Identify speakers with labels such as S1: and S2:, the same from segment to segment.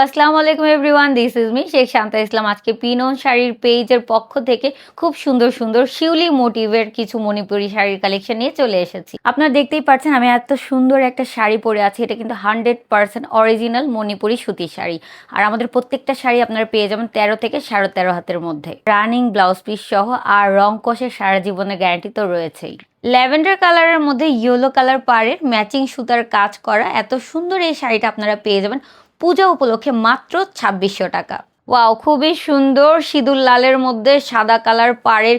S1: আসসালামু আলাইকুম everyone, this is মি শেখ শান্তা ইসলাম। আজকে পিনন শাড়ির পেজের পক্ষ থেকে খুব সুন্দর সুন্দর শিউলি মোটিভের কিছু মণিপুরি শাড়ির কালেকশন নিয়ে চলে এসেছি। আপনারা দেখতেই পাচ্ছেন আমি এত সুন্দর একটা শাড়ি পরে আছি। এটা কিন্তু 100% অরিজিনাল মণিপুরি সুতির শাড়ি। আর আমাদের প্রত্যেকটা শাড়ি আপনারা পেয়ে যাবেন 13 থেকে 13.5 হাতের মধ্যে, রানিং ব্লাউজ পিস সহ। আর রং কষের সারা জীবনের গ্যারান্টি তো রয়েছেই। ল্যাভেন্ডার কালারের মধ্যে ইয়েলো কালার পাড়ের ম্যাচিং সুতার কাজ করা এত সুন্দর এই শাড়িটা আপনারা পেয়ে যাবেন পূজা উপলক্ষে মাত্র 2600 টাকা। ওয়াও, খুবই সুন্দর সিঁদুর লালের মধ্যে সাদা কালার পাড়ের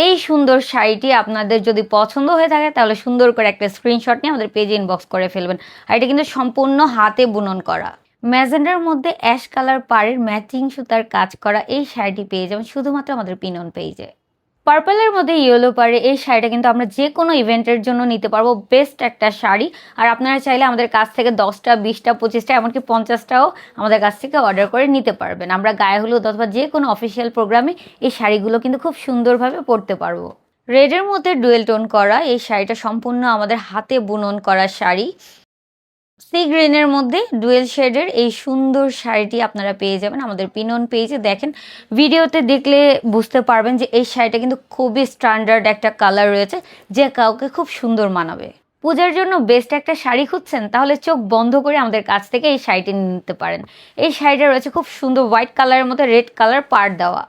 S1: এই সুন্দর শাড়িটি আপনাদের যদি পছন্দ হয়ে থাকে তাহলে সুন্দর করে একটা স্ক্রিনশট নিয়ে আমাদের পেজে ইনবক্স করে ফেলবেন। আর এটা কিন্তু সম্পূর্ণ হাতে বুনন করা। ম্যাজেন্ডার মধ্যে অ্যাশ কালার পাড়ের ম্যাচিং সুতার কাজ করা এই শাড়িটি পেয়ে যাবেন শুধুমাত্র আমাদের পিনন পেজে। পার্পলের মধ্যে ইয়েলো পাড়ে এই শাড়িটা কিন্তু আমরা যে কোনো ইভেন্টের জন্য নিতে পারবো। বেস্ট একটা শাড়ি। আর আপনারা চাইলে আমাদের কাছ থেকে 10টা 20টা 25টা এমনকি 50টাও আমাদের কাছ থেকে অর্ডার করে নিতে পারবেন। আমরা গায়ে হলুদ অথবা যে কোনো অফিসিয়াল প্রোগ্রামে এই শাড়িগুলো কিন্তু খুব সুন্দরভাবে পরতে পারবো। রেডের মধ্যে ডুয়েল টোন করা এই শাড়িটা সম্পূর্ণ আমাদের হাতে বুনন করা শাড়ি। সি গ্রিনের মধ্যে ডুয়েল শেডের এই সুন্দর শাড়িটি আপনারা পেয়ে যাবেন আমাদের পিনন পেজে। দেখেন, ভিডিওতে দেখলে বুঝতে পারবেন যে এই শাড়িটা কিন্তু খুবই স্ট্যান্ডার্ড একটা কালার রয়েছে, যে কাউকে খুব সুন্দর মানাবে। পূজার জন্য বেস্ট একটা শাড়ি খুঁজছেন তাহলে চোখ বন্ধ করে আমাদের কাছ থেকে এই শাড়িটি নিতে পারেন। এই শাড়িটা রয়েছে খুব সুন্দর হোয়াইট কালারের মধ্যে রেড কালার পাড় দেওয়া,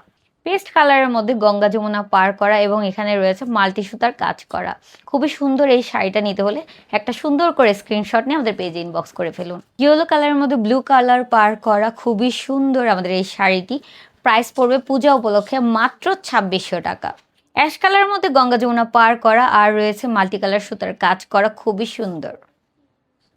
S1: পেস্ট কালারের মধ্যে গঙ্গা যমুনা পার করা এবং এখানে রয়েছে মাল্টি সুতার কাজ করা। খুবই সুন্দর এই শাড়িটা নিতে হলে একটা সুন্দর করে স্ক্রিনশট নিয়ে আমাদের পেজে ইনবক্স করে ফেলুন। ইয়েলো কালারের মধ্যে ব্লু কালার পার করা খুবই সুন্দর আমাদের এই শাড়িটি। প্রাইস পড়বে পূজা উপলক্ষে মাত্র 2600 টাকা। অ্যাশ কালারের মধ্যে গঙ্গা যমুনা পার করা আর রয়েছে মাল্টি কালার সুতার কাজ করা, খুবই সুন্দর।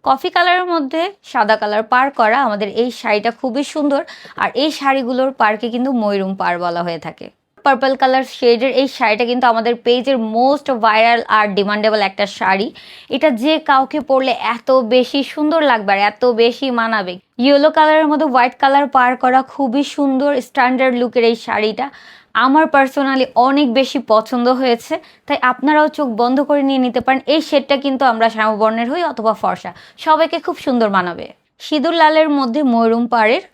S1: কফি কালারের মধ্যে সাদা কালার পার করা আমাদের এই শাড়িটা খুবই সুন্দর। আর এই শাড়িগুলোর পারকে কিন্তু ময়ূরম পার বলা হয়ে থাকে। পার্পল কালার শেডের এই শাড়িটা কিন্তু আমাদের পেজের মোস্ট ভাইরাল আর ডিমান্ডেবল একটা শাড়ি। এটা যে কাউকে পরলে এত বেশি সুন্দর লাগবে আর এত বেশি মানাবে। ইয়েলো কালারের মধ্যে হোয়াইট কালার পার করা খুবই সুন্দর স্ট্যান্ডার্ড লুকের এই শাড়িটা আমার পার্সোনালি অনেক বেশি পছন্দ হয়েছে, তাই আপনারাও চোখ বন্ধ করে নিয়ে নিতে পারেন। এই শেডটা কিন্তু আমরা শ্যামবর্ণের হই অথবা ফর্সা, সবাইকে খুব সুন্দর মানাবে। সিঁদুর লালের মধ্যে ময়ূরম পাড়ের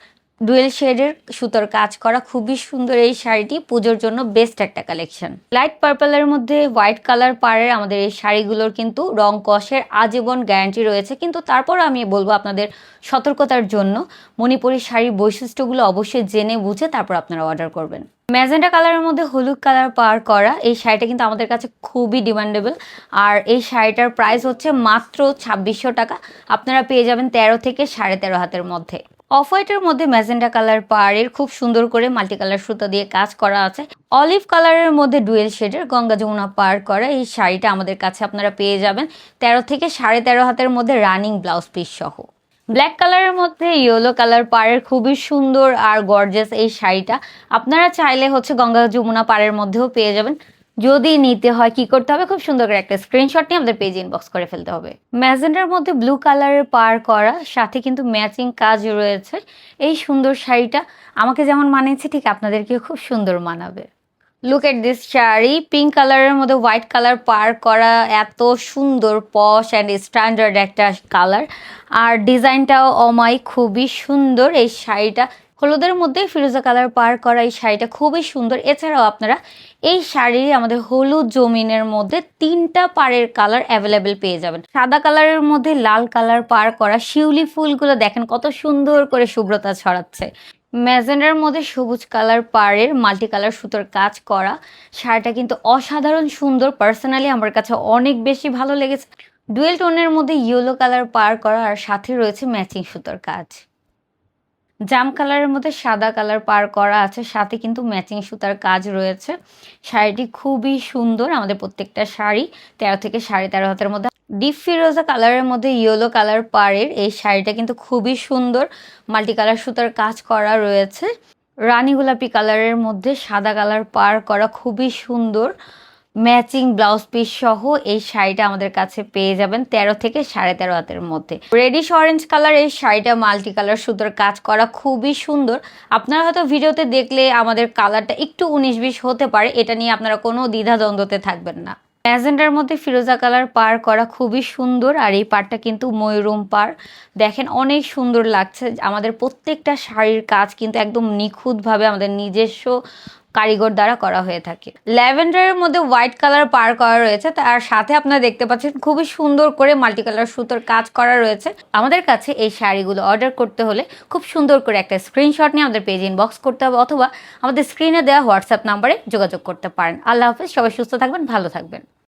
S1: ডুয়েল শেডের সুতোর কাজ করা খুবই সুন্দর এই শাড়িটি পুজোর জন্য বেস্ট একটা কালেকশন। লাইট পার্পলের মধ্যে হোয়াইট কালার পাড়ের আমাদের এই শাড়িগুলোর কিন্তু রং কষের আজীবন গ্যারান্টি রয়েছে, কিন্তু তারপর আমি বলবো আপনাদের সতর্কতার জন্য মণিপুরি শাড়ির বৈশিষ্ট্যগুলো অবশ্যই জেনে বুঝে তারপর আপনারা অর্ডার করবেন। ম্যাজেন্ডা কালারের মধ্যে হলুদ কালার পার করা এই শাড়িটা কিন্তু আমাদের কাছে খুবই ডিমান্ডেবল। আর এই শাড়িটার প্রাইস হচ্ছে মাত্র 2600 টাকা। আপনারা পেয়ে যাবেন 13 থেকে 13.5 হাতের মধ্যে। অফ হোয়াইটের মধ্যে ম্যাজেন্ডা কালার পাড়ের খুব সুন্দর করে মাল্টি কালার সুতা দিয়ে কাজ করা আছে। অলিভ কালারের মধ্যে ডুয়েল শেডের গঙ্গা যমুনা পার করা এই শাড়িটা আমাদের কাছে আপনারা পেয়ে যাবেন 13 থেকে 13.5 হাতের মধ্যে রানিং ব্লাউজ পিস সহ। ব্ল্যাক কালারের মধ্যে ইয়েলো কালার পাড়ের খুবই সুন্দর আর গর্জিয়াস এই শাড়িটা আপনারা চাইলে গঙ্গা যমুনা পাড়ের মধ্যেও পেয়ে যাবেন। যদি নিতে হয় কি করতে হবে, খুব সুন্দর করে একটা স্ক্রিনশট নিয়ে আমাদের পেজে ইনবক্স করে ফেলতে হবে। ম্যাজেন্ডার মধ্যে ব্লু কালারের পার করা সাথে কিন্তু ম্যাচিং কাজ রয়েছে। এই সুন্দর শাড়িটা আমাকে যেমন মানিয়েছে ঠিক আপনাদেরকে খুব সুন্দর মানাবে। Look at this sari, pink কালারের মধ্যে হোয়াইট কালার পার করা, এত সুন্দর পশ অ্যান্ড স্ট্যান্ডার্ড একটা কালার। আর ডিজাইনটাও অমাই খুবই সুন্দর এই শাড়িটা। হলুদের মধ্যে ফিরোজা কালার পার করা এই শাড়িটা খুবই সুন্দর। এছাড়াও আপনারা এই শাড়ি আমাদের হলুদ জমিনের মধ্যে 3টা পাড়ের কালার অ্যাভেলেবেল পেয়ে যাবেন। সাদা কালারের মধ্যে লাল কালার পার করা শিউলি ফুলগুলো দেখেন কত সুন্দর করে শুভ্রতা ছড়াচ্ছে। ম্যাজেন্ডার মধ্যে সবুজ কালার পাড়ের মাল্টি কালার সুতোর কাজ করা শাড়িটা কিন্তু অসাধারণ সুন্দর। পার্সোনালি আমার কাছে অনেক বেশি ভালো লেগেছে। ডুয়েল টোনের মধ্যে ইয়েলো কালার পার করা আর সাথে রয়েছে ম্যাচিং সুতোর কাজ। জাম কালারের মধ্যে সাদা কালার পার করা আছে, সাথে কিন্তু ম্যাচিং সুতার কাজ রয়েছে। শাড়িটি খুবই সুন্দর। আমাদের প্রত্যেকটা শাড়ি 13 থেকে 13.5 হাতের মধ্যে। ডিপ ফিরোজা কালারের মধ্যে ইয়েলো কালার পাড়ের এই শাড়িটা কিন্তু খুবই সুন্দর। মাল্টি কালার সুতার কাজ করা রয়েছে। রানী গোলাপি কালারের মধ্যে সাদা কালার পার করা খুবই সুন্দর। ম্যাচিং ব্লাউজ পিস সহ এই শাড়িটা আমাদের কাছে পেয়ে যাবেন 13 থেকে 13.5 হাতের মধ্যে। রেডিশ অরেঞ্জ কালার এই শাড়িটা মাল্টি কালার সুতোর কাজ করা খুবই সুন্দর। আপনারা হয়তো ভিডিওতে দেখলে আমাদের কালারটা একটু 19-20 হতে পারে, এটা নিয়ে আপনারা কোনো দ্বিধাদ্বন্দ্বতে থাকবেন না। ম্যাজেন্ডার মধ্যে ফিরোজা কালার পার করা খুবই সুন্দর, আর এই পাড়টা কিন্তু ময়ূরম পাড়। দেখেন অনেক সুন্দর লাগছে। আমাদের প্রত্যেকটা শাড়ির কাজ কিন্তু একদম নিখুঁতভাবে আমাদের নিজস্ব কারিগর দ্বারা করা হয়ে থাকে। ল্যাভেন্ডারের মধ্যে হোয়াইট কালার পার করা রয়েছে, তার সাথে আপনারা দেখতে পাচ্ছেন খুবই সুন্দর করে মাল্টি কালার সুতোর কাজ করা রয়েছে। আমাদের কাছে এই শাড়িগুলো অর্ডার করতে হলে খুব সুন্দর করে একটা স্ক্রিনশট নিয়ে আমাদের পেজ ইনবক্স করতে হবে, অথবা আমাদের স্ক্রিনে দেওয়া হোয়াটসঅ্যাপ নাম্বারে যোগাযোগ করতে পারেন। আল্লাহ হাফেজ, সবাই সুস্থ থাকবেন, ভালো থাকবেন।